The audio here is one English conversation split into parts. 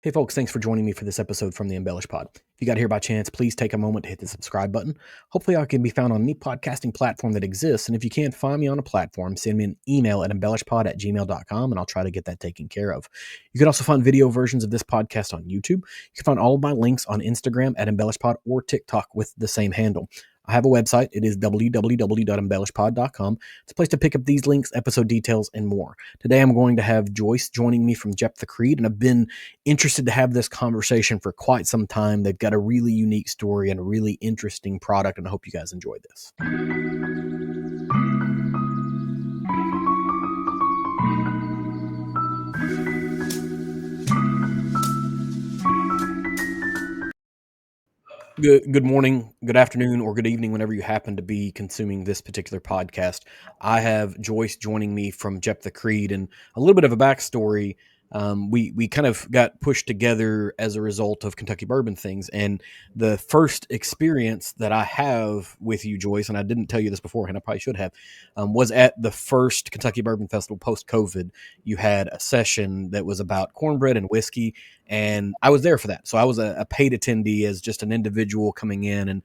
Hey folks, thanks for joining me for this episode from the Embellish Pod. If you got here by chance, please take a moment to hit the subscribe button. Hopefully I can be found on any podcasting platform that exists, and if you can't find me on a platform, send me an email at embellishpod@gmail.com and I'll try to get that taken care of. You can also find video versions of this podcast on YouTube. You can find all of my links on Instagram at embellishpod or TikTok with the same handle. I have a website. It is www.embellishpod.com. It's a place to pick up these links, episode details, and more. Today I'm going to have Joyce joining me from Jeptha Creed, and I've been interested to have this conversation for quite some time. They've got a really unique story and a really interesting product, and I hope you guys enjoy this. Good morning, good afternoon, or good evening, whenever you happen to be consuming this particular podcast. I have Joyce joining me from Jeptha Creed, and a little bit of a backstory. We kind of got pushed together as a result of Kentucky Bourbon things, and the first experience that I have with you, Joyce, and I didn't tell you this beforehand, I probably should have, was at the first Kentucky Bourbon Festival post-COVID. You had a session that was about cornbread and whiskey, and I was there for that. So I was a paid attendee as just an individual coming in, and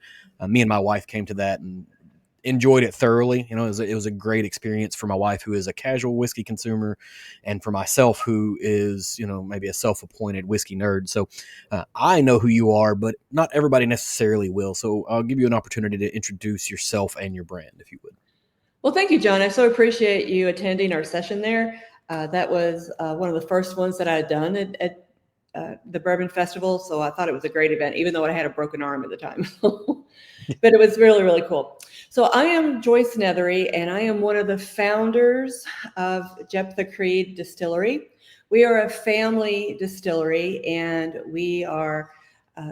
me and my wife came to that and enjoyed it thoroughly. You know, it was a great experience for my wife, who is a casual whiskey consumer, and for myself, who is, you know, maybe a self-appointed whiskey nerd. So I know who you are, but not everybody necessarily will. So I'll give you an opportunity to introduce yourself and your brand, if you would. Well, thank you, John. I so appreciate you attending our session there. That was one of the first ones that I had done at the Bourbon Festival. So I thought it was a great event, even though I had a broken arm at the time. But it was really, really cool. So I am Joyce Nethery, and I am one of the founders of Jeptha Creed Distillery. We are a family distillery, and we are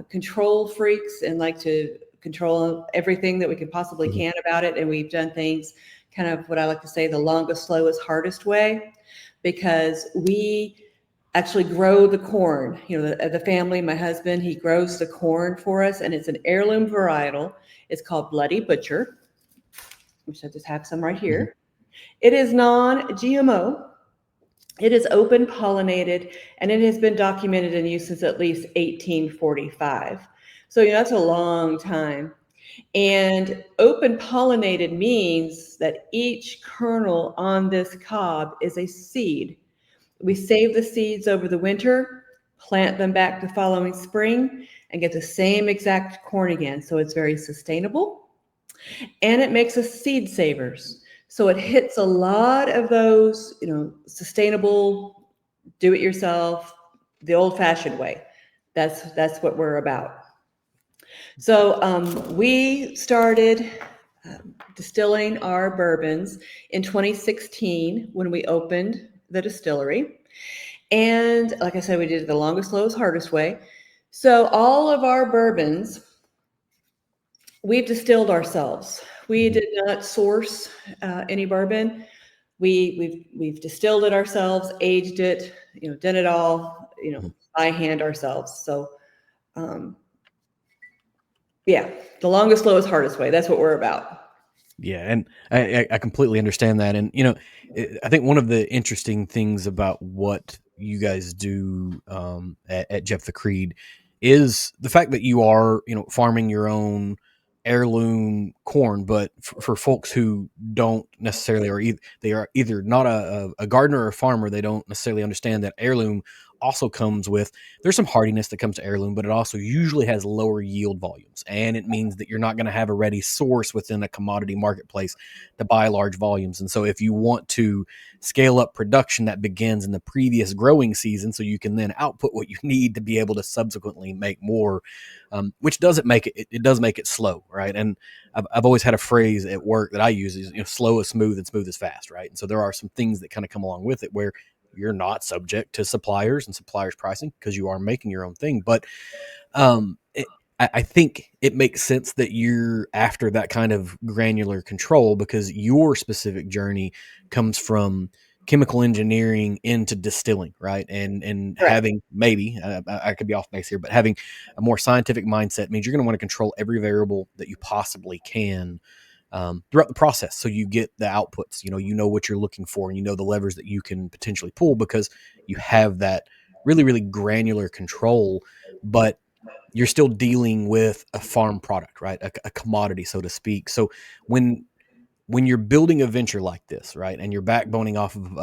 control freaks and like to control everything that we can possibly can about it. And we've done things kind of what I like to say, the longest, slowest, hardest way, because we actually grow the corn. You know, the family, my husband, he grows the corn for us, and it's an heirloom varietal. It's called Bloody Butcher, which I just have some right here. Mm-hmm. It is non-GMO. It is open pollinated, and it has been documented in use since at least 1845. So, you know, that's a long time. And open pollinated means that each kernel on this cob is a seed. We save the seeds over the winter, plant them back the following spring, and get the same exact corn again. So it's very sustainable, and it makes us seed savers. So it hits a lot of those, you know, sustainable, do it yourself, the old fashioned way. That's what we're about. So we started distilling our bourbons in 2016 when we opened the distillery. And like I said, we did it the longest, slowest, hardest way. So all of our bourbons, we've distilled ourselves. We did not source any bourbon. We've distilled it ourselves, aged it, you know, done it all, you know, by hand ourselves. So yeah, the longest, slowest, hardest way. That's what we're about. Yeah, and I completely understand that. And, you know, I think one of the interesting things about what you guys do at Jeptha Creed is the fact that you are, you know, farming your own heirloom corn. But for folks who don't necessarily, or they are either not a gardener or a farmer, they don't necessarily understand that heirloom also comes with, there's some hardiness that comes to heirloom, but it also usually has lower yield volumes. And it means that you're not going to have a ready source within a commodity marketplace to buy large volumes. And so if you want to scale up production, that begins in the previous growing season, so you can then output what you need to be able to subsequently make more, which doesn't make it does make it slow, right? And I've always had a phrase at work that I use is, you know, slow is smooth and smooth is fast, right? And so there are some things that kind of come along with it where you're not subject to suppliers and suppliers pricing because you are making your own thing. But I think it makes sense that you're after that kind of granular control, because your specific journey comes from chemical engineering into distilling, right? And right. Having maybe, I could be off base here, but having a more scientific mindset means you're going to want to control every variable that you possibly can throughout the process, so you get the outputs. You know what you're looking for, and you know the levers that you can potentially pull because you have that really, really granular control, but you're still dealing with a farm product, right? A commodity, so to speak. So when you're building a venture like this, right, and you're backboning off of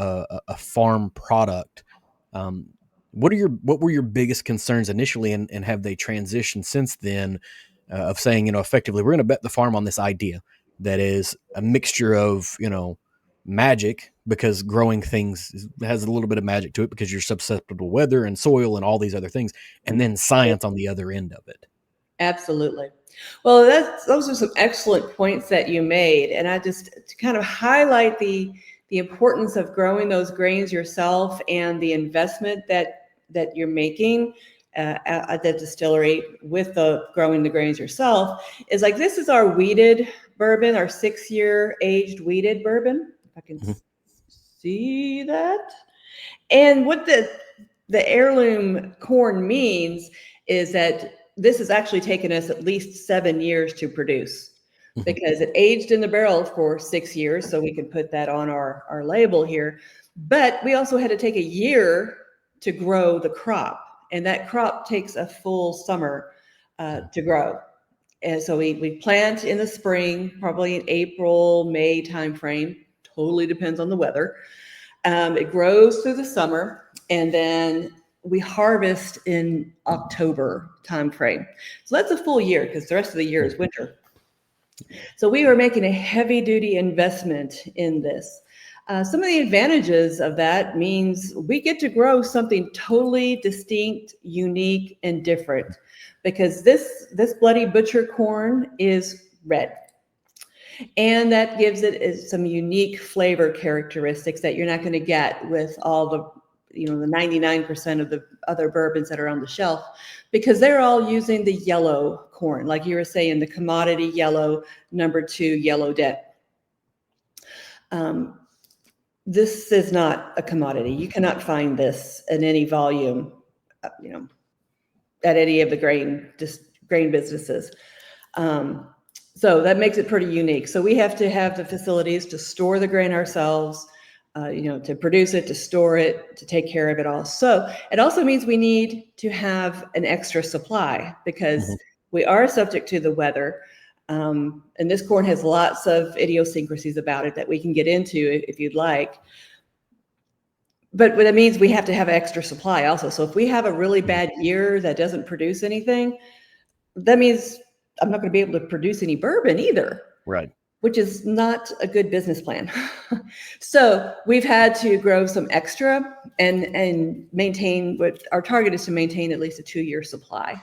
a farm product, um, what were your biggest concerns initially, and have they transitioned since then, of saying, effectively, we're going to bet the farm on this idea that is a mixture of, magic, because growing things has a little bit of magic to it because you're susceptible to weather and soil and all these other things, and then science on the other end of it. Absolutely. Well, those are some excellent points that you made. And I just to kind of highlight the importance of growing those grains yourself and the investment that you're making at the distillery with the growing the grains yourself is like, this is our wheated bourbon, our 6-year aged wheated bourbon. If I can see that. And what the heirloom corn means is that this has actually taken us at least 7 years to produce, because it aged in the barrel for 6 years. So we can put that on our label here. But we also had to take a year to grow the crop. And that crop takes a full summer to grow. And so we plant in the spring, probably in April, May timeframe. Totally depends on the weather. It grows through the summer, and then we harvest in October timeframe. So that's a full year, because the rest of the year is winter. So we are making a heavy duty investment in this. Some of the advantages of that means we get to grow something totally distinct, unique, and different, because this Bloody Butcher corn is red. And that gives it some unique flavor characteristics that you're not going to get with all the 99% of the other bourbons that are on the shelf, because they're all using the yellow corn, like you were saying, the commodity yellow, number 2 yellow dent. This is not a commodity. You cannot find this in any volume, at any of the grain businesses. So that makes it pretty unique. So we have to have the facilities to store the grain ourselves, to produce it, to store it, to take care of it all. So it also means we need to have an extra supply, because we are subject to the weather. And this corn has lots of idiosyncrasies about it that we can get into if you'd like. But what that means, we have to have extra supply also. So if we have a really bad year that doesn't produce anything, that means I'm not going to be able to produce any bourbon either. Right. Which is not a good business plan. So we've had to grow some extra and maintain, what our target is to maintain at least a 2-year supply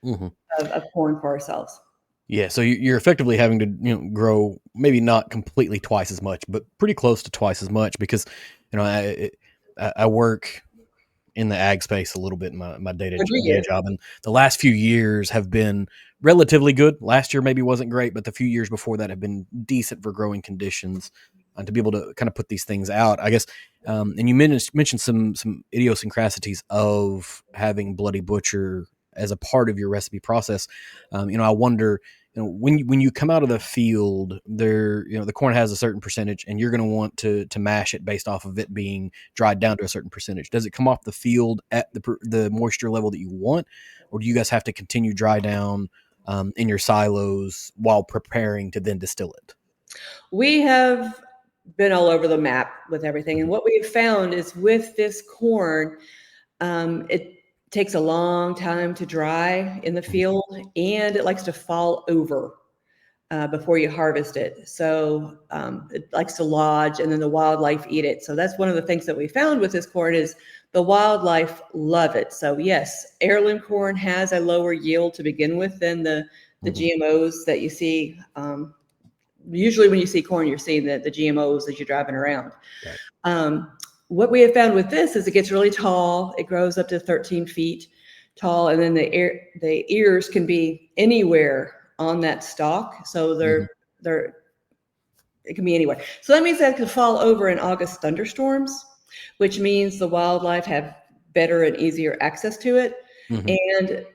of corn for ourselves. Yeah, so you're effectively having to grow maybe not completely twice as much, but pretty close to twice as much, because I work in the ag space a little bit in my day-to-day job, and the last few years have been relatively good. Last year maybe wasn't great, but the few years before that have been decent for growing conditions, to be able to kind of put these things out, I guess. And you mentioned some idiosyncrasies of having Bloody Butcher as a part of your recipe process. I wonder, when you come out of the field, there, the corn has a certain percentage, and you're going to want to mash it based off of it being dried down to a certain percentage. Does it come off the field at the moisture level that you want, or do you guys have to continue dry down in your silos while preparing to then distill it? We have been all over the map with everything, and what we've found is with this corn, it takes a long time to dry in the field, and it likes to fall over before you harvest it. So it likes to lodge, and then the wildlife eat it. So that's one of the things that we found with this corn, is the wildlife love it. So yes, heirloom corn has a lower yield to begin with than the GMOs that you see. Usually when you see corn, you're seeing the GMOs as you're driving around. Right. What we have found with this is it gets really tall. It grows up to 13 feet tall, and then the ears can be anywhere on that stalk. So it can be anywhere. So that means that it can fall over in August thunderstorms, which means the wildlife have better and easier access to it, and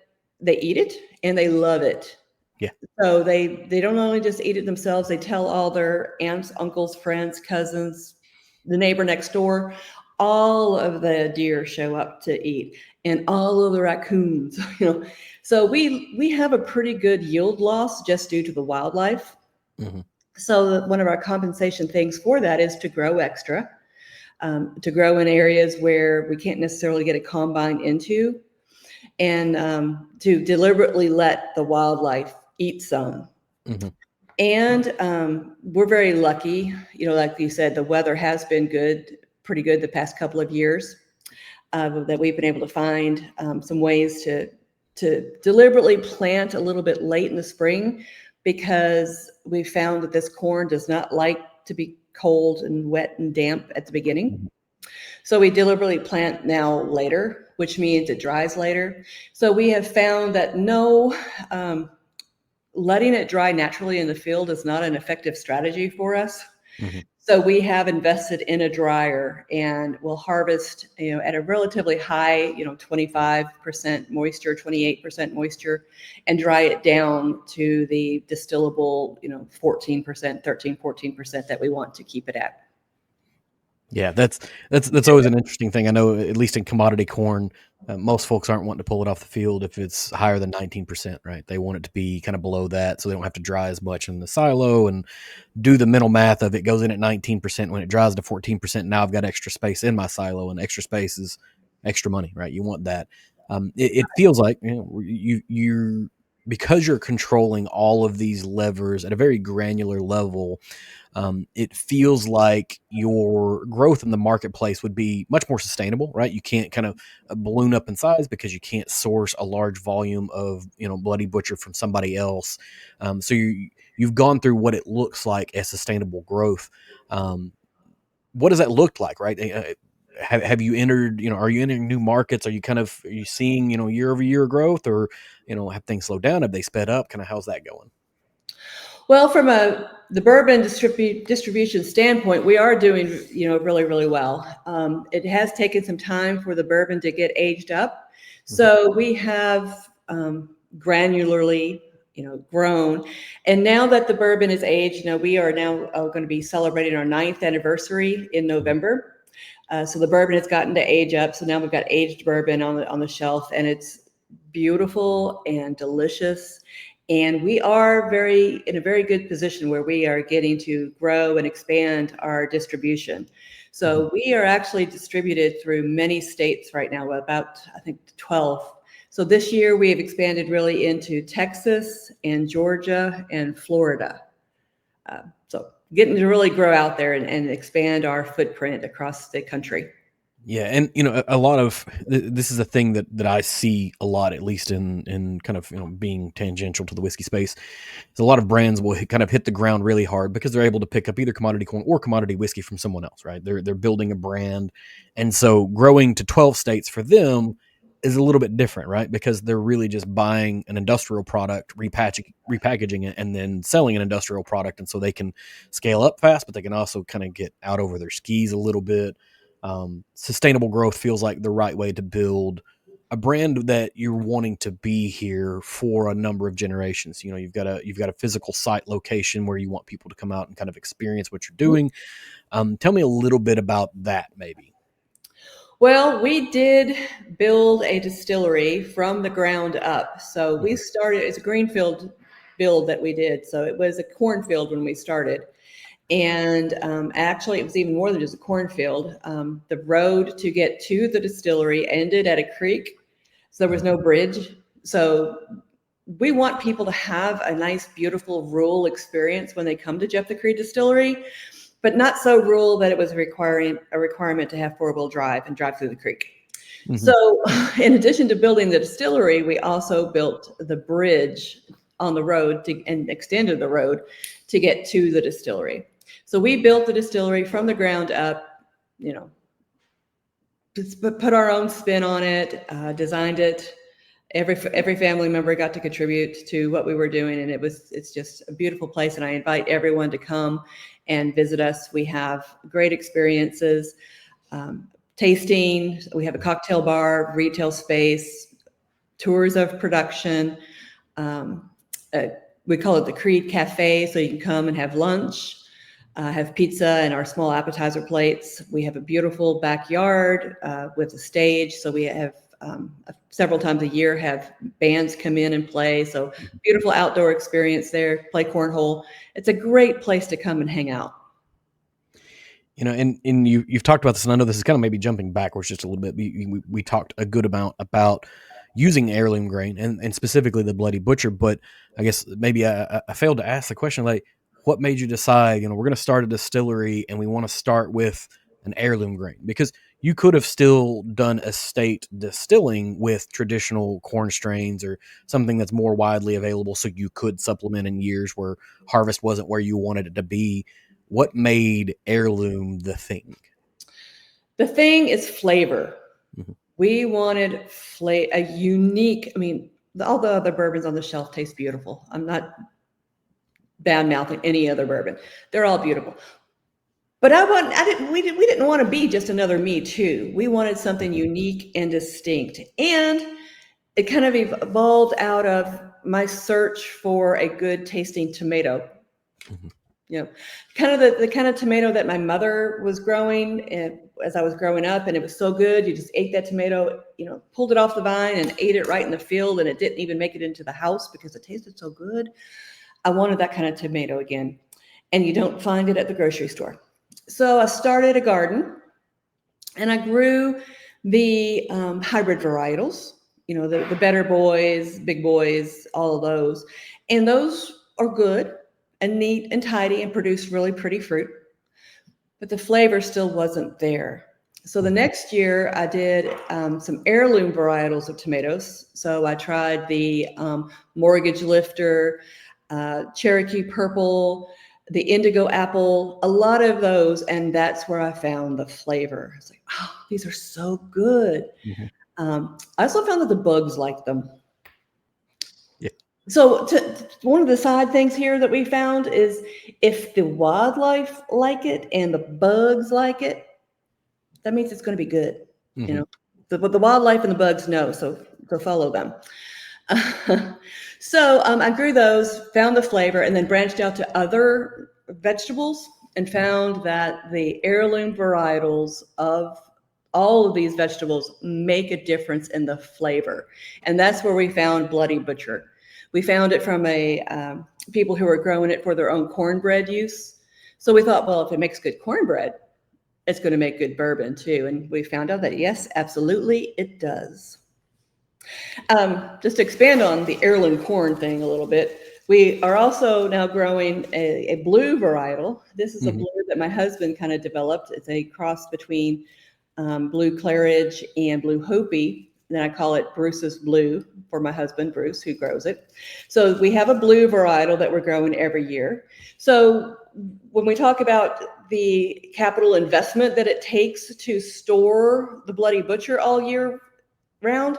they eat it and they love it. Yeah. So they don't only just eat it themselves, they tell all their aunts, uncles, friends, cousins, the neighbor next door. all of the deer show up to eat, and all of the raccoons, So we have a pretty good yield loss just due to the wildlife. Mm-hmm. So one of our compensation things for that is to grow extra, to grow in areas where we can't necessarily get a combine into, and to deliberately let the wildlife eat some. Mm-hmm. And we're very lucky, like you said, the weather has been pretty good the past couple of years, that we've been able to find some ways to deliberately plant a little bit late in the spring, because we found that this corn does not like to be cold and wet and damp at the beginning. Mm-hmm. So we deliberately plant now later, which means it dries later. So we have found that letting it dry naturally in the field is not an effective strategy for us. Mm-hmm. So we have invested in a dryer, and we'll harvest, at a relatively high, 25% moisture, 28% moisture, and dry it down to the distillable, 14%, 13, 14% that we want to keep it at. Yeah, that's always an interesting thing. I know, at least in commodity corn, most folks aren't wanting to pull it off the field if it's higher than 19%, right? They want it to be kind of below that, so they don't have to dry as much in the silo and do the mental math of it goes in at 19%. When it dries to 14%, now I've got extra space in my silo, and extra space is extra money, right? You want that. It feels like you because you're controlling all of these levers at a very granular level. It feels like your growth in the marketplace would be much more sustainable, right? You can't kind of balloon up in size because you can't source a large volume of, Bloody Butcher from somebody else. So you've gone through what it looks like as sustainable growth. What does that look like, right? Have you entered, are you entering new markets? Are you seeing, year over year growth, or, have things slowed down? Have they sped up? Kind of, how's that going? Well, from the bourbon distribution standpoint, we are doing, really, really well. It has taken some time for the bourbon to get aged up. So we have granularly, grown. And now that the bourbon is aged, we are now going to be celebrating our 9th anniversary in November. So the bourbon has gotten to age up. So now we've got aged bourbon on the shelf, and it's beautiful and delicious. And we are in a very good position where we are getting to grow and expand our distribution. So we are actually distributed through many states right now, about, I think, 12. So this year we have expanded really into Texas and Georgia and Florida. So getting to really grow out there and expand our footprint across the country. Yeah, and a lot of this is a thing that I see a lot, at least in kind of being tangential to the whiskey space. Is a lot of brands will kind of hit the ground really hard because they're able to pick up either commodity corn or commodity whiskey from someone else, right? They're building a brand, and so growing to 12 states for them is a little bit different, right? Because they're really just buying an industrial product, repackaging it, and then selling an industrial product, and so they can scale up fast, but they can also kind of get out over their skis a little bit. Sustainable growth feels like the right way to build a brand that you're wanting to be here for a number of generations. You've got a physical site location where you want people to come out and kind of experience what you're doing. Tell me a little bit about that, maybe. Well, we did build a distillery from the ground up. So we started, it's a greenfield build that we did. So it was a cornfield when we started. And actually, it was even more than just a cornfield. The road to get to the distillery ended at a creek. So there was no bridge. So we want people to have a nice, beautiful rural experience when they come to Jeptha Creed Distillery, but not so rural that it was a requirement to have 4-wheel drive and drive through the creek. So in addition to building the distillery, we also built the bridge on the road and extended the road to get to the distillery. So we built the distillery from the ground up, put our own spin on it, designed it. Every family member got to contribute to what we were doing, and it's just a beautiful place. And I invite everyone to come and visit us. We have great experiences, tasting. We have a cocktail bar, retail space, tours of production. We call it the Creed Cafe, so you can come and have lunch. have pizza and our small appetizer plates. We have a beautiful backyard with a stage. So we have several times a year have bands come in and play. So beautiful outdoor experience there, play cornhole. It's a great place to come and hang out. And you've talked about this, and I know this is kind of maybe jumping backwards just a little bit. We talked a good amount about using heirloom grain and specifically the Bloody Butcher, but I guess maybe I failed to ask the question, like, what made you decide, we're going to start a distillery and we want to start with an heirloom grain? Because you could have still done estate distilling with traditional corn strains or something that's more widely available, so you could supplement in years where harvest wasn't where you wanted it to be. What made heirloom the thing? The thing is flavor. Mm-hmm. We wanted a unique, all the other bourbons on the shelf taste beautiful. I'm not bad-mouthing any other bourbon. They're all beautiful. But we didn't want to be just another Me Too. We wanted something unique and distinct. And it kind of evolved out of my search for a good tasting tomato. Mm-hmm. Kind of the kind of tomato that my mother was growing as I was growing up, and it was so good. You just ate that tomato, pulled it off the vine and ate it right in the field, and it didn't even make it into the house because it tasted so good. I wanted that kind of tomato again, and you don't find it at the grocery store. So I started a garden, and I grew the hybrid varietals, the Better Boys, Big Boys, all of those, and those are good and neat and tidy and produce really pretty fruit, but the flavor still wasn't there. So the next year I did some heirloom varietals of tomatoes. So I tried the Mortgage Lifter, Cherokee Purple, the Indigo Apple, a lot of those, and that's where I found the flavor. I was like, oh, these are so good. Mm-hmm. I also found that the bugs liked them. So one of the side things here that we found is if the wildlife like it and the bugs like it, that means it's going to be good. Mm-hmm. But the wildlife and the bugs know, so follow them. So I grew those, found the flavor, and then branched out to other vegetables and found that the heirloom varietals of all of these vegetables make a difference in the flavor. And that's where we found Bloody Butcher. We found it from people who were growing it for their own cornbread use. So we thought, well, if it makes good cornbread, it's going to make good bourbon too. And we found out that, yes, absolutely, it does. Just to expand on the heirloom corn thing a little bit, we are also now growing a blue varietal. This is a blue that my husband kind of developed. It's a cross between Blue Claridge and Blue Hopi. Then I call it Bruce's Blue for my husband, Bruce, who grows it. So we have a blue varietal that we're growing every year. So when we talk about the capital investment that it takes to store the Bloody Butcher all year round,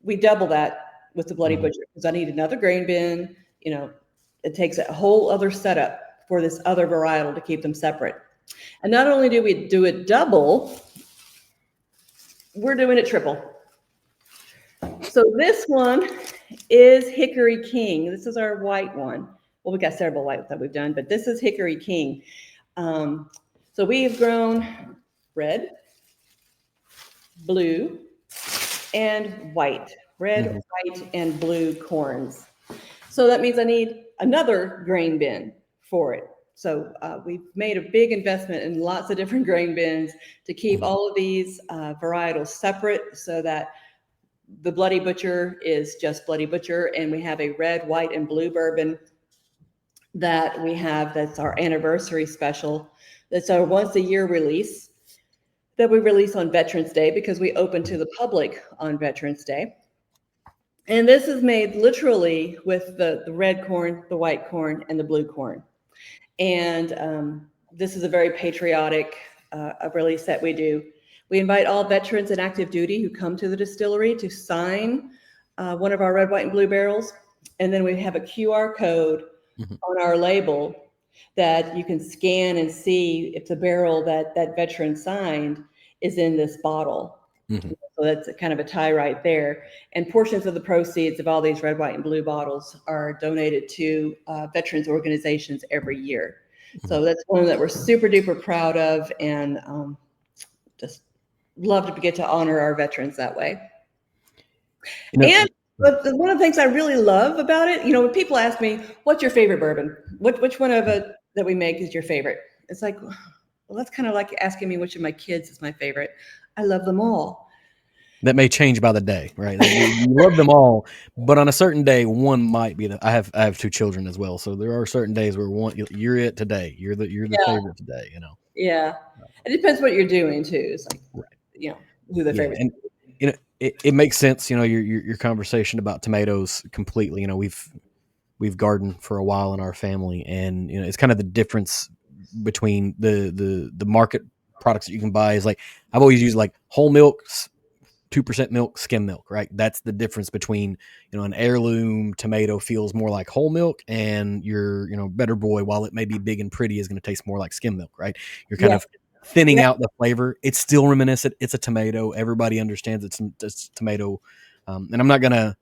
we double that with the Bloody Butcher because I need another grain bin. It takes a whole other setup for this other varietal to keep them separate. And not only do we do it double, we're doing it triple. So this one is Hickory King. This is our white one. Well, we got several whites that we've done, but this is Hickory King. So we have grown red, blue, and white. Red, white, and blue corns. So that means I need another grain bin for it. So we've made a big investment in lots of different grain bins to keep all of these varietals separate so that the Bloody Butcher is just Bloody Butcher, and we have a red, white, and blue bourbon that we have that's our anniversary special. That's our once a year release that we release on Veterans Day because we open to the public on Veterans Day. And this is made literally with the red corn, the white corn, and the blue corn. And this is a very patriotic release that we do. We invite all veterans and active duty who come to the distillery to sign one of our red, white, and blue barrels. And then we have a QR code on our label that you can scan and see if the barrel that veteran signed is in this bottle. So that's kind of a tie right there. And portions of the proceeds of all these red, white, and blue bottles are donated to veterans organizations every year. So that's one that we're super duper proud of, and just love to get to honor our veterans that way. And but one of the things I really love about it, when people ask me, "What's your favorite bourbon? Which one of it that we make is your favorite?" It's like, well, that's kind of like asking me which of my kids is my favorite. I love them all. That may change by the day, right? You love them all, but on a certain day, one might be I have 2 children as well, so there are certain days where you're it today. You're the favorite today. Yeah, it depends what you're doing too. It's like, right. who the favorite. And it makes sense. Your conversation about tomatoes completely. We've gardened for a while in our family, and it's kind of the difference between the market products that you can buy is like I've always used like whole milks, 2% milk, skim milk, right? That's the difference between, an heirloom tomato feels more like whole milk, and your, Better Boy, while it may be big and pretty, is going to taste more like skim milk, right? You're kind of thinning out the flavor. It's still reminiscent. It's a tomato. Everybody understands it's tomato. And I'm not gonna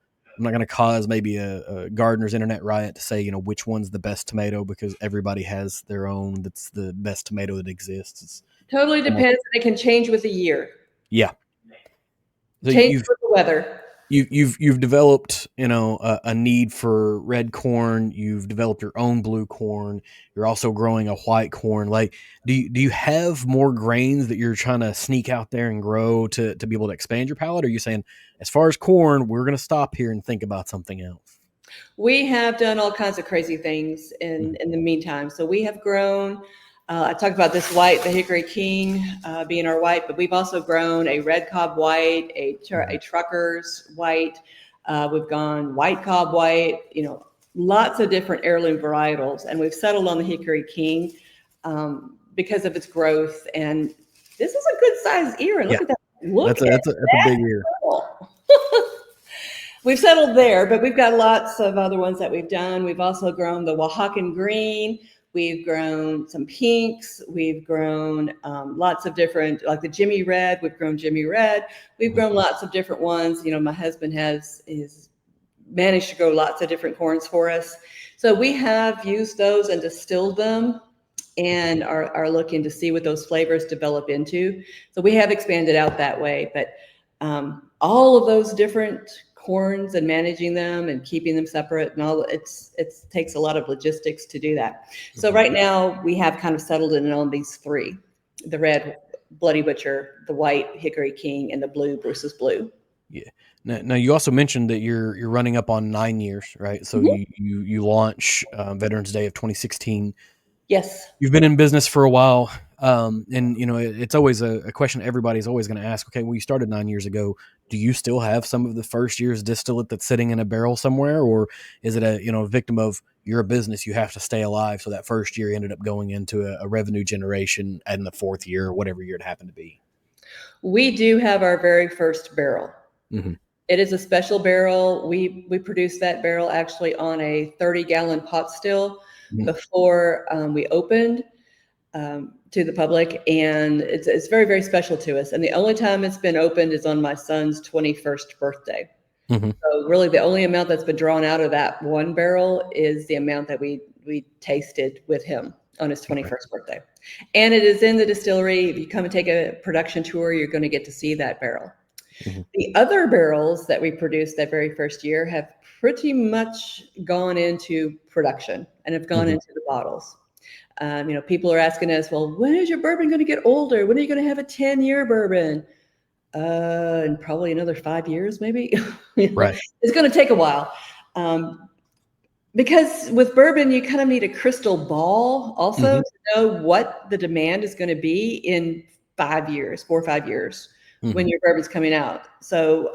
cause maybe a gardener's internet riot to say, which one's the best tomato, because everybody has their own. That's the best tomato that exists. It's totally depends. It can change with the year. Yeah. So change with the weather. You've developed, a need for red corn. You've developed your own blue corn. You're also growing a white corn. Like, do you have more grains that you're trying to sneak out there and grow to be able to expand your palate? Or are you saying, as far as corn, we're going to stop here and think about something else? We have done all kinds of crazy things in the meantime. So we have grown. I talked about this white, the Hickory King, being our white, but we've also grown a red cob white, a trucker's white. We've gone white cob white, lots of different heirloom varietals. And we've settled on the Hickory King because of its growth. And this is a good sized ear. And look at that. That's a big ear. We've settled there, but we've got lots of other ones that we've done. We've also grown the Oaxacan green. We've grown some pinks. We've grown lots of different, like the Jimmy Red. We've grown Jimmy Red. We've grown lots of different ones. My husband has managed to grow lots of different corns for us. So we have used those and distilled them and are looking to see what those flavors develop into. So we have expanded out that way. But all of those different corns and managing them and keeping them separate and all, it takes a lot of logistics to do that. So right now we have kind of settled in on these three: the red Bloody Butcher, the white Hickory King, and the blue Bruce's Blue. Yeah. Now you also mentioned that you're running up on 9 years, right? So you launch Veterans Day of 2016. Yes. You've been in business for a while. And it's always a question everybody's always going to ask. Okay, well, you started 9 years ago. Do you still have some of the first year's distillate that's sitting in a barrel somewhere, or is it a victim of you're a business, you have to stay alive? So that first year ended up going into a revenue generation, and the fourth year, or whatever year it happened to be. We do have our very first barrel. Mm-hmm. It is a special barrel. We produced that barrel actually on a 30-gallon pot still before we opened to the public, and it's very, very special to us. And the only time it's been opened is on my son's 21st birthday. So really the only amount that's been drawn out of that one barrel is the amount that we tasted with him on his 21st birthday. And it is in the distillery. If you come and take a production tour, you're going to get to see that barrel. The other barrels that we produced that very first year have pretty much gone into production and have gone into the bottles. People are asking us, well, when is your bourbon going to get older? When are you going to have a 10-year bourbon? In probably another 5 years, maybe. Right. It's going to take a while. Because with bourbon, you kind of need a crystal ball also to know what the demand is going to be in 5 years, 4 or 5 years when your bourbon's coming out. So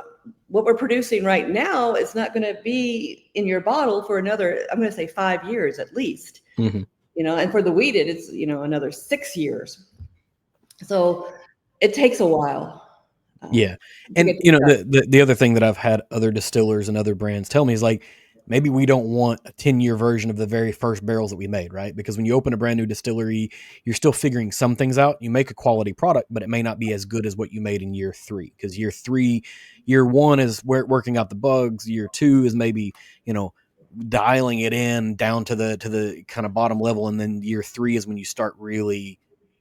what we're producing right now is not going to be in your bottle for another, I'm going to say 5 years at least. And for the wheated, it's, another 6 years. So it takes a while. Yeah. And, the other thing that I've had other distillers and other brands tell me is like, maybe we don't want a 10-year version of the very first barrels that we made, right? Because when you open a brand new distillery, you're still figuring some things out. You make a quality product, but it may not be as good as what you made in year 3. Because year 1 is working out the bugs. Year 2 is maybe, dialing it in down to the kind of bottom level, and then year 3 is when you start really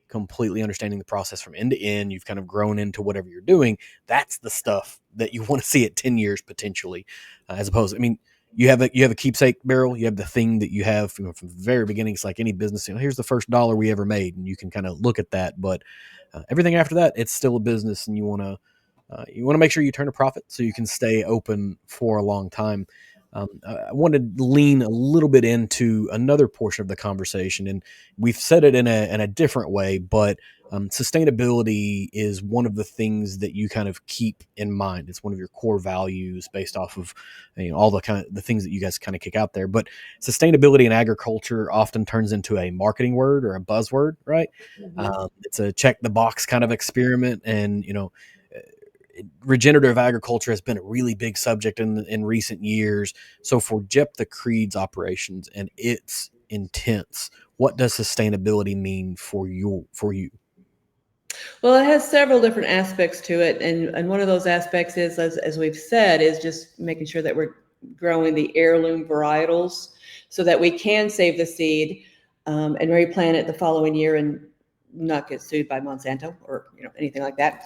completely understanding the process from end to end. You've kind of grown into whatever you're doing. That's the stuff that you want to see at 10 years potentially, as opposed. I mean, you have a keepsake barrel. You have the thing that you have from the very beginning. It's like any business. Here's the first dollar we ever made, and you can kind of look at that. But everything after that, it's still a business, and you want to make sure you turn a profit so you can stay open for a long time. I wanted to lean a little bit into another portion of the conversation, and we've said it in a different way, but sustainability is one of the things that you kind of keep in mind. It's one of your core values based off of all the kind of the things that you guys kind of kick out there. But sustainability in agriculture often turns into a marketing word or a buzzword, right? It's a check the box kind of experiment, and regenerative agriculture has been a really big subject in recent years. So for Jeptha Creed's operations and its intents, what does sustainability mean for you? Well, it has several different aspects to it, and one of those aspects is, as we've said, is just making sure that we're growing the heirloom varietals so that we can save the seed and replant it the following year and not get sued by Monsanto or anything like that.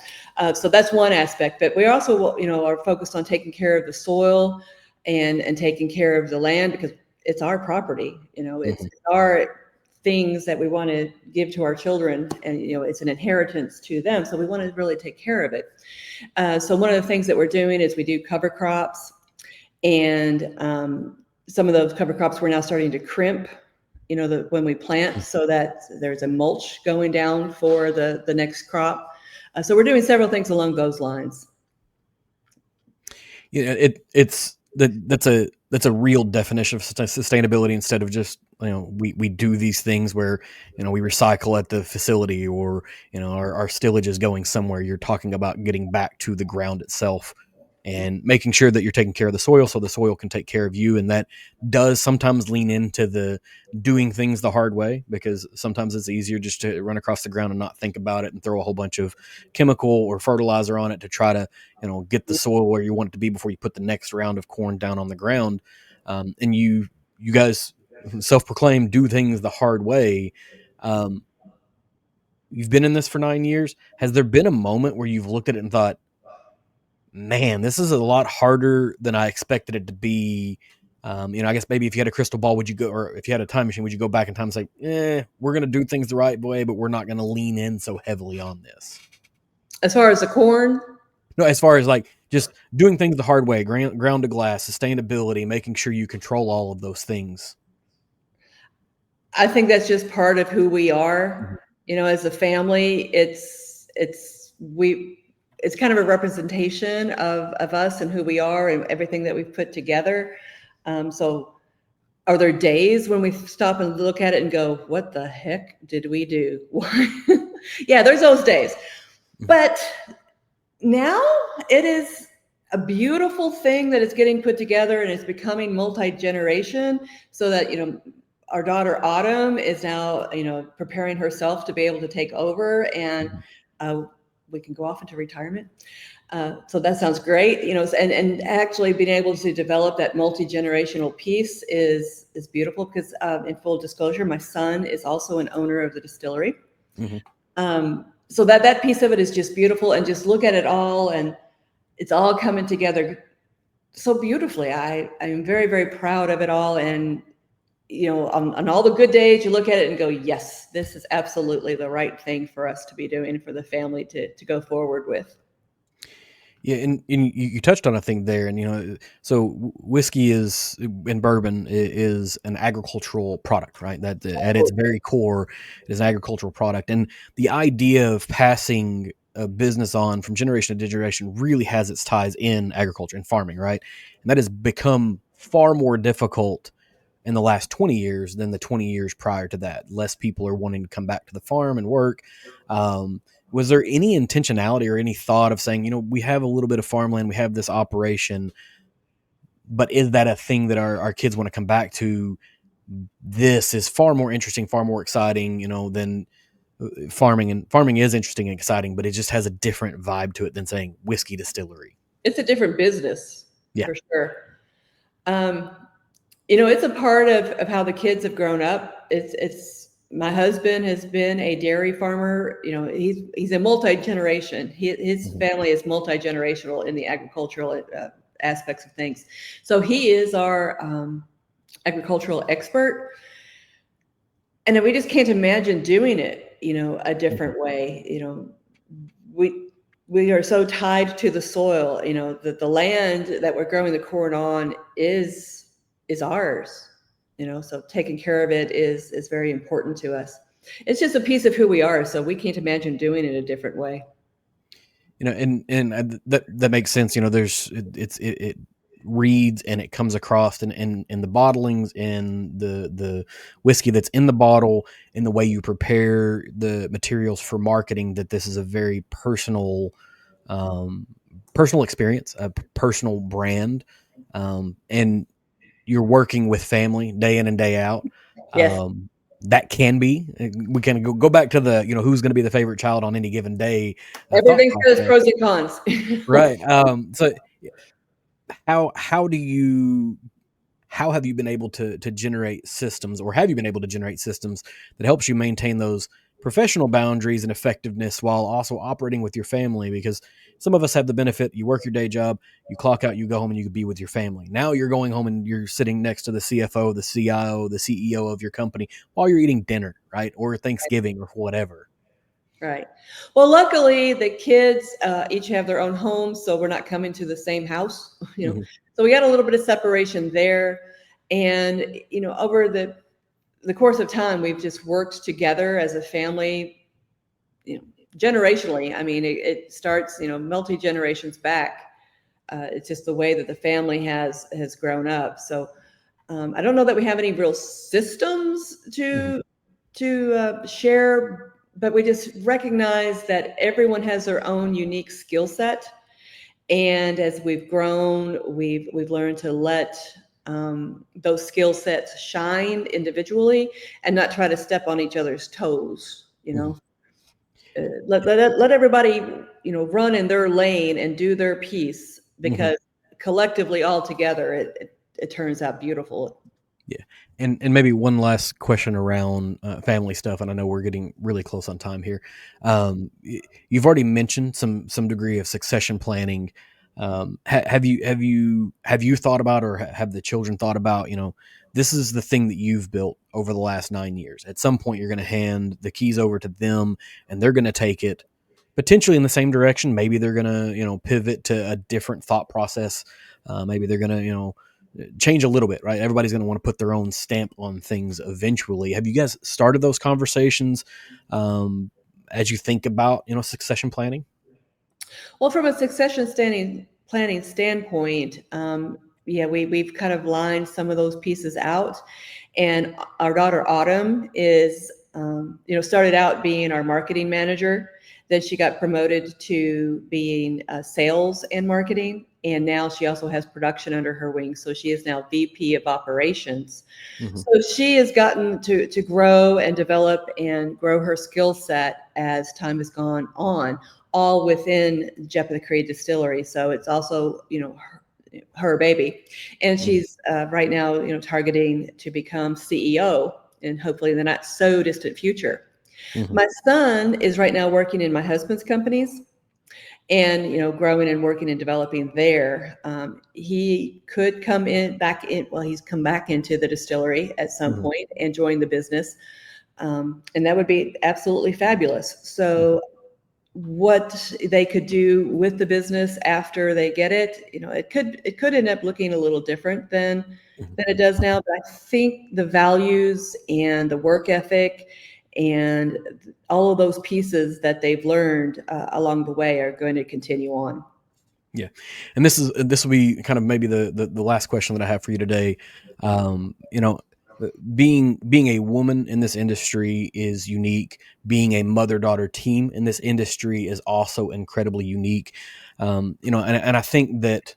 So that's one aspect. But we also are focused on taking care of the soil and taking care of the land, because it's our property. It's our things that we want to give to our children, and it's an inheritance to them, so we want to really take care of it. So one of the things that we're doing is we do cover crops, and some of those cover crops we're now starting to crimp when we plant, so that there's a mulch going down for the next crop. So we're doing several things along those lines. That's a real definition of sustainability, instead of just we do these things where we recycle at the facility, or our stillage is going somewhere. You're talking about getting back to the ground itself and making sure that you're taking care of the soil so the soil can take care of you. And that does sometimes lean into the doing things the hard way, because sometimes it's easier just to run across the ground and not think about it and throw a whole bunch of chemical or fertilizer on it to try to get the soil where you want it to be before you put the next round of corn down on the ground. And you guys self-proclaimed do things the hard way. You've been in this for 9 years. Has there been a moment where you've looked at it and thought, man, this is a lot harder than I expected it to be? I guess maybe if you had a crystal ball, would you go, or if you had a time machine, would you go back in time and say, we're going to do things the right way, but we're not going to lean in so heavily on this? As far as the corn? No, as far as like just doing things the hard way, ground to glass, sustainability, making sure you control all of those things. I think that's just part of who we are. As a family, it's kind of a representation of us and who we are and everything that we've put together. So are there days when we stop and look at it and go, what the heck did we do? Yeah, there's those days. But now it is a beautiful thing that is getting put together, and it's becoming multi-generation, so that, our daughter Autumn is now, preparing herself to be able to take over, and we can go off into retirement. So that sounds great, and actually being able to develop that multi-generational piece is beautiful, because in full disclosure, my son is also an owner of the distillery. So that piece of it is just beautiful, and just look at it all, and it's all coming together so beautifully. I am very, very proud of it all. And on all the good days, you look at it and go, yes, this is absolutely the right thing for us to be doing, for the family to go forward with. Yeah, and you touched on a thing there, and so whiskey and bourbon is an agricultural product, right? That at its very core is an agricultural product, and the idea of passing a business on from generation to generation really has its ties in agriculture and farming, right? And that has become far more difficult in the last 20 years than the 20 years prior to that. Less people are wanting to come back to the farm and work. Was there any intentionality or any thought of saying, we have a little bit of farmland, we have this operation, but is that a thing that our kids want to come back to? This is far more interesting, far more exciting, than farming. And farming is interesting and exciting, but it just has a different vibe to it than saying whiskey distillery. It's a different business, Yeah, for sure. It's a part of how the kids have grown up. It's my husband has been a dairy farmer. He's a multi-generation. His Mhm. family is multi-generational in the agricultural aspects of things. So he is our agricultural expert. And then we just can't imagine doing it, a Mhm. different way. We are so tied to the soil, that the land that we're growing the corn on is ours, so taking care of it is very important to us. It's just a piece of who we are, so we can't imagine doing it a different way. That makes sense. It reads and it comes across in the bottlings and the whiskey that's in the bottle, and the way you prepare the materials for marketing, that this is a very um, personal experience, a personal brand, and you're working with family day in and day out. Yes, Um, that can be, we can go back to the, who's going to be the favorite child on any given day thought everything shows process. pros and cons. Right. So how do you how have you been able to generate systems, or have you been able to generate systems that helps you maintain those professional boundaries and effectiveness while also operating with your family? Because some of us have the benefit, you work your day job, you clock out, you go home, and you can be with your family. Now you're going home and you're sitting next to the CFO, the CIO, the CEO of your company while you're eating dinner, right? Or Thanksgiving or whatever. Right. Well, luckily the kids each have their own homes, so we're not coming to the same house. Mhm. So we got a little bit of separation there, and over the course of time, we've just worked together as a family, you know, generationally. I mean, it starts, multi generations back. It's just the way that the family has grown up. So I don't know that we have any real systems Mhm. to share, but we just recognize that everyone has their own unique skill set. And as we've grown, we've learned to let those skill sets shine individually and not try to step on each other's toes. Mhm. Let everybody run in their lane and do their piece, Mhm. because collectively, all together, it turns out beautiful. Yeah, and maybe one last question around family stuff, and I know we're getting really close on time here. You've already mentioned some degree of succession planning. Have you thought about, or have the children thought about? This is the thing that you've built over the last 9 years. At some point, you're going to hand the keys over to them, and they're going to take it potentially in the same direction. Maybe they're going to pivot to a different thought process. Maybe they're going to change a little bit, right? Everybody's going to want to put their own stamp on things eventually. Have you guys started those conversations um, as you think about, succession planning? Well, from a succession standing planning standpoint, yeah, we've kind of lined some of those pieces out, and our daughter Autumn is, started out being our marketing manager. Then she got promoted to being sales and marketing, and now she also has production under her wing. So she is now VP of operations. Hmm. So she has gotten to grow and develop and grow her skill set as time has gone on, all within Jeptha Creed Distillery. So it's also, her baby. And Hmm. she's right now, targeting to become CEO, and hopefully in the not so distant future. Hmm. My son is right now working in my husband's companies, and growing and working and developing there. He could come in back in, well, he's come back into the distillery at some Hmm. point and join the business, and that would be absolutely fabulous. Hmm. So what they could do with the business after they get it, it could end up looking a little different Hmm. than it does now. But I think the values and the work ethic and all of those pieces that they've learned along the way are going to continue on. Yeah, and this will be kind of maybe the last question that I have for you today. Um, you know, being a woman in this industry is unique. Being a mother daughter team in this industry is also incredibly unique. And I think that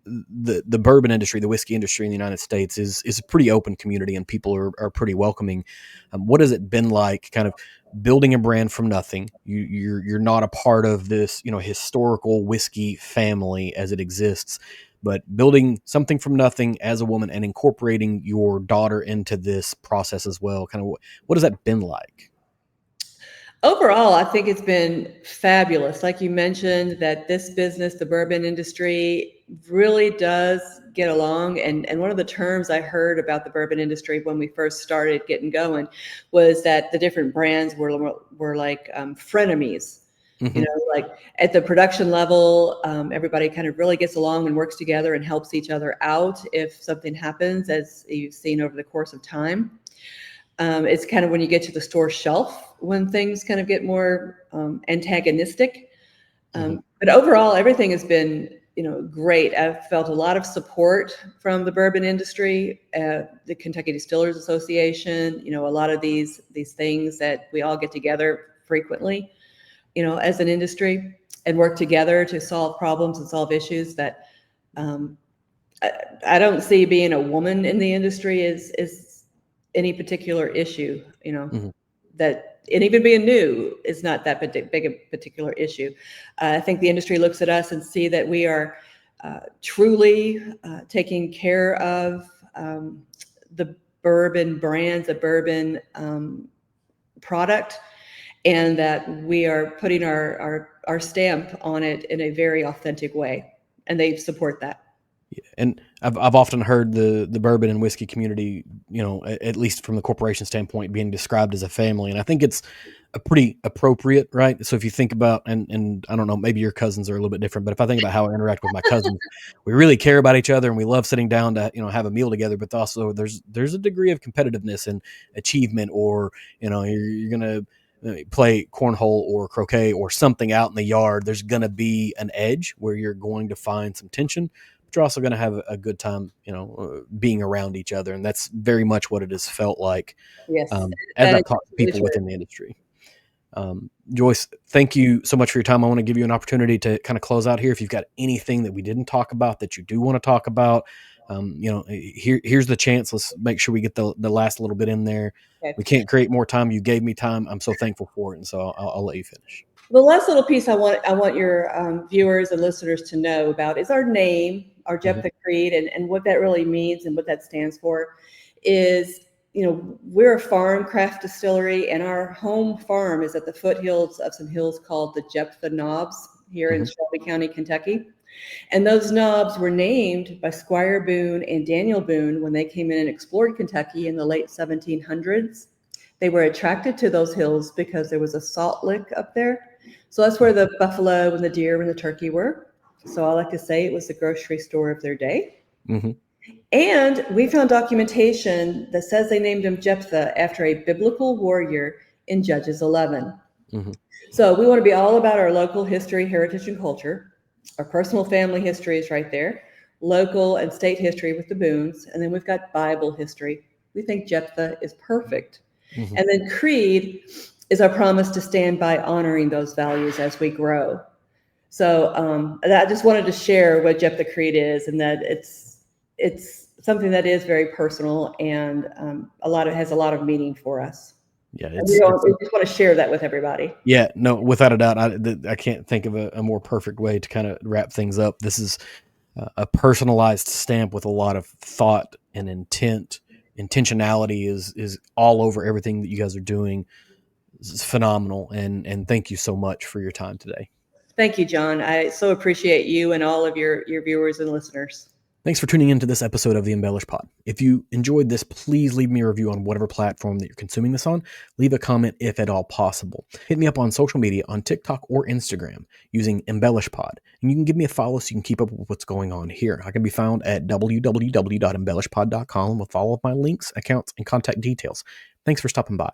the bourbon industry, the whiskey industry in the United States is a pretty open community, and people are pretty welcoming. What has it been like, kind of building a brand from nothing? You're not a part of this historical whiskey family as it exists, but building something from nothing as a woman and incorporating your daughter into this process as well. Kind of what has that been like? Overall, I think it's been fabulous. Like you mentioned, that this business, the bourbon industry, really does get along. And one of the terms I heard about the bourbon industry when we first started getting going was that the different brands were like frenemies. You Mm-hmm. know, like at the production level, everybody kind of really gets along and works together and helps each other out if something happens, as you've seen over the course of time. It's kind of when you get to the store shelf when things kind of get more antagonistic. Mm-hmm. But overall, everything has been, great. I've felt a lot of support from the bourbon industry, the Kentucky Distillers Association. A lot of these things that we all get together frequently, as an industry and work together to solve problems and solve issues that I don't see being a woman in the industry is any particular issue, Mm-hmm. that, and even being new is not that big a particular issue. I think the industry looks at us and see that we are truly taking care of the bourbon brands, the bourbon product, and that we are putting our stamp on it in a very authentic way, and they support that. Yeah. And I've often heard the bourbon and whiskey community, at least from the corporation standpoint, being described as a family, and I think it's a pretty appropriate, right? So if you think about, and I don't know, maybe your cousins are a little bit different, but if I think about how I interact with my cousins, we really care about each other and we love sitting down to have a meal together. But also there's a degree of competitiveness and achievement, or you're gonna play cornhole or croquet or something out in the yard. There's gonna be an edge where you're going to find some tension, but you're also going to have a good time, being around each other. And that's very much what it has felt like Yes, as that I've is talked to really people true. within the industry. Joyce, thank you so much for your time. I want to give you an opportunity to kind of close out here. If you've got anything that we didn't talk about that you do want to talk about, here's the chance. Let's make sure we get the last little bit in there. Okay. We can't create more time. You gave me time. I'm so thankful for it. And so I'll let you finish. The last little piece I want your viewers and listeners to know about is our name, our Mhm. Jeptha Creed, and what that really means and what that stands for. Is, we're a farm craft distillery, and our home farm is at the foothills of some hills called the Jeptha Knobs here in Mhm. Shelby County, Kentucky. And those knobs were named by Squire Boone and Daniel Boone when they came in and explored Kentucky in the late 1700s. They were attracted to those hills because there was a salt lick up there. So that's where the buffalo and the deer and the turkey were. So I like to say it was the grocery store of their day. Mhm. And we found documentation that says they named him Jeptha after a biblical warrior in Judges 11. Mhm. So we want to be all about our local history, heritage, and culture. Our personal family history is right there. Local and state history with the Boones. And then we've got Bible history. We think Jeptha is perfect. Mhm. And then Creed is our promise to stand by honoring those values as we grow. So I just wanted to share what Jeptha Creed is, and that it's something that is very personal, and has a lot of meaning for us. Yeah, And we just want to share that with everybody. yeah, no, without a doubt. I can't think of a more perfect way to kind of wrap things up. This is a personalized stamp with a lot of thought and intent. Intentionality is all over everything that you guys are doing. It's phenomenal, and thank you so much for your time today. Thank you, John. I so appreciate you and all of your viewers and listeners. Thanks for tuning into this episode of the Embellish Pod. If you enjoyed this, please leave me a review on whatever platform that you're consuming this on. Leave a comment if at all possible. Hit me up on social media on TikTok or Instagram using Embellish Pod. And you can give me a follow so you can keep up with what's going on here. I can be found at www.embellishpod.com with all of my links, accounts, and contact details. Thanks for stopping by.